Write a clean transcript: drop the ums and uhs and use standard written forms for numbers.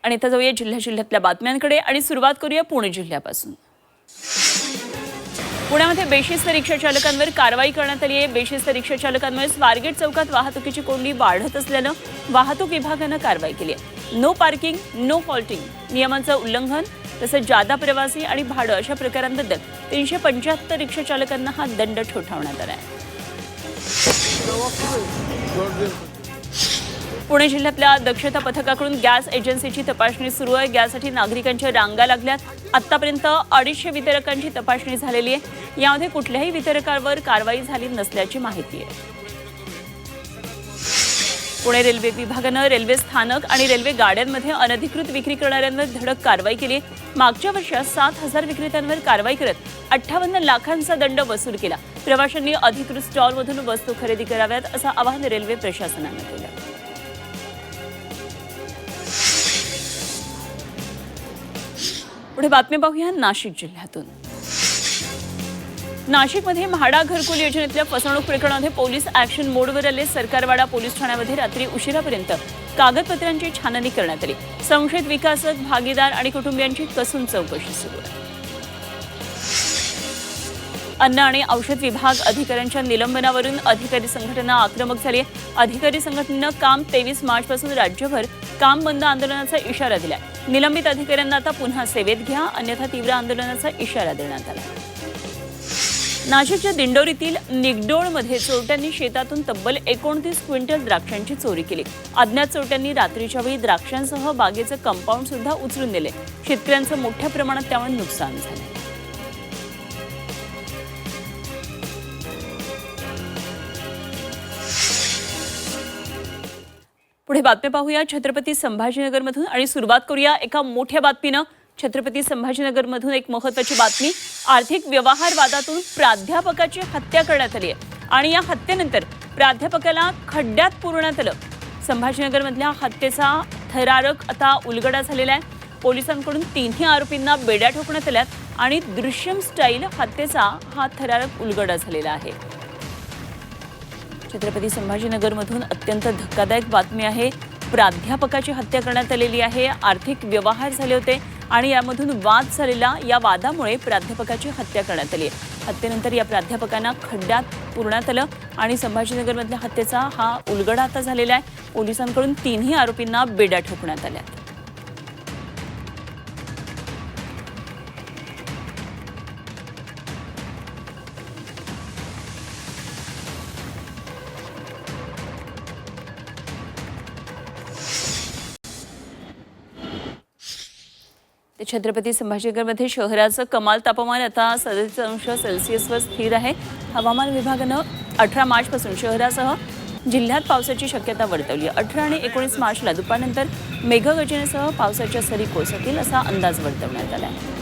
आणि आता जाऊया जिल्ह्यातल्या बातम्यांकडे आणि सुरुवात करूया पुणे जिल्ह्यापासून। पुण्यामध्ये बेशिस्त रिक्षा चालकांवर कारवाई करण्यात आली आहे। बेशिस्त रिक्षा चालकांमुळे स्वारगेट चौकात वाहतुकीची कोंडी वाढत असल्याने वाहतूक विभागाने कारवाई केली आहे। नो पार्किंग नो फॉल्टिंग नियमांचं उल्लंघन तसंच जादा प्रवासी आणि भाडं अशा प्रकारांबद्दल 375 रिक्षा चालकांना हा दंड ठोठावण्यात आला आहे। पुणे जिल्ह्यातल्या दक्षता पथकाकडून गॅस एजन्सीची तपासणी सुरू आहे। गॅससाठी नागरिकांच्या रांगा लागल्यात। आतापर्यंत 250 वितरकांची तपासणी झालेली आहे। यामध्ये कुठल्याही वितरकावर कारवाई झाली नसल्याची माहिती आहे। पुणे रेल्वे विभागाने रेल्वे स्थानक आणि रेल्वे गाड्यांमध्ये अनधिकृत विक्री करणाऱ्यांवर धडक कारवाई केली। मागच्या वर्षात 7000 विक्रेत्यांवर कारवाई करत 58 लाखांचा दंड वसूल केला। प्रवाशांनी अधिकृत स्टॉलमधून वस्तू खरेदी कराव्यात असं आवाहन रेल्वे प्रशासनाने केलं। पुढे बातमी पाहूया नाशिक जिल्ह्यातून। नाशिकमध्ये म्हाडा घरकुल योजनेतल्या फसवणूक प्रकरणामध्ये पोलीस ॲक्शन मोडवर आले। सरकारवाडा पोलीस ठाण्यामध्ये रात्री उशिरापर्यंत कागदपत्रांची छाननी करण्यात आली। संशयित विकासक भागीदार आणि कुटुंबियांची कसून चौकशी सुरू आहे। अन्न आणि औषध विभाग अधिकाऱ्यांच्या निलंबनावरून अधिकारी संघटना आक्रमक झाली आहे। अधिकारी संघटनेनं काम 23 मार्चपासून राज्यभर काम बंद आंदोलनाचा इशारा दिलाय। निलंबित अधिकाऱ्यांना आता पुन्हा सेवेत घ्या अन्यथा तीव्र आंदोलनाचा इशारा देण्यात आला। नाशिकच्या दिंडोरीतील निगडोळमध्ये चोरट्यांनी शेतातून तब्बल 29 क्विंटल द्राक्षांची चोरी केली। अज्ञात चोरट्यांनी रात्रीच्या वेळी द्राक्षांसह बागेचं कंपाऊंड सुद्धा उचलून दिले। शेतकऱ्यांचं मोठ्या प्रमाणात त्यामुळे नुकसान झाले। पुढे बातमी पाहूया छत्रपती संभाजीनगरमधून आणि सुरुवात करूया एका मोठ्या बातमीनं। छत्रपती संभाजीनगरमधून एक महत्त्वाची बातमी। आर्थिक व्यवहार वादातून प्राध्यापकाची हत्या करण्यात आली आहे आणि या हत्येनंतर प्राध्यापकाला खड्ड्यात पुरण्यात आलं। संभाजीनगरमधल्या हत्येचा थरारक आता उलगडा झालेला आहे। पोलिसांकडून तिन्ही आरोपींना बेड्या ठोकण्यात आल्यात आणि दृश्यम स्टाईल हत्येचा हा थरारक उलगडा झालेला आहे। छत्रपती संभाजीनगरमधून अत्यंत धक्कादायक बातमी आहे। प्राध्यापकाची हत्या करण्यात आलेली आहे। आर्थिक व्यवहार झाले होते आणि यामधून वाद झालेला या वादामुळे प्राध्यापकाची हत्या करण्यात आली आहे। हत्येनंतर या प्राध्यापकांना खड्ड्यात पुरण्यात आलं आणि संभाजीनगरमधल्या हत्येचा हा उलगडा आता झालेला आहे। पोलिसांकडून तिन्ही आरोपींना बेड्या ठोकण्यात आल्या। छत्रपती संभाजीनगरमध्ये शहराचं कमाल तापमान आता 47°C स्थिर आहे। हवामान विभागानं 18 मार्चपासून शहरासह जिल्ह्यात पावसाची शक्यता वर्तवली आहे। 18 आणि 19 मार्चला दुपारनंतर मेघगर्जनेसह पावसाच्या सरी कोसळतील असा अंदाज वर्तवण्यात आला आहे।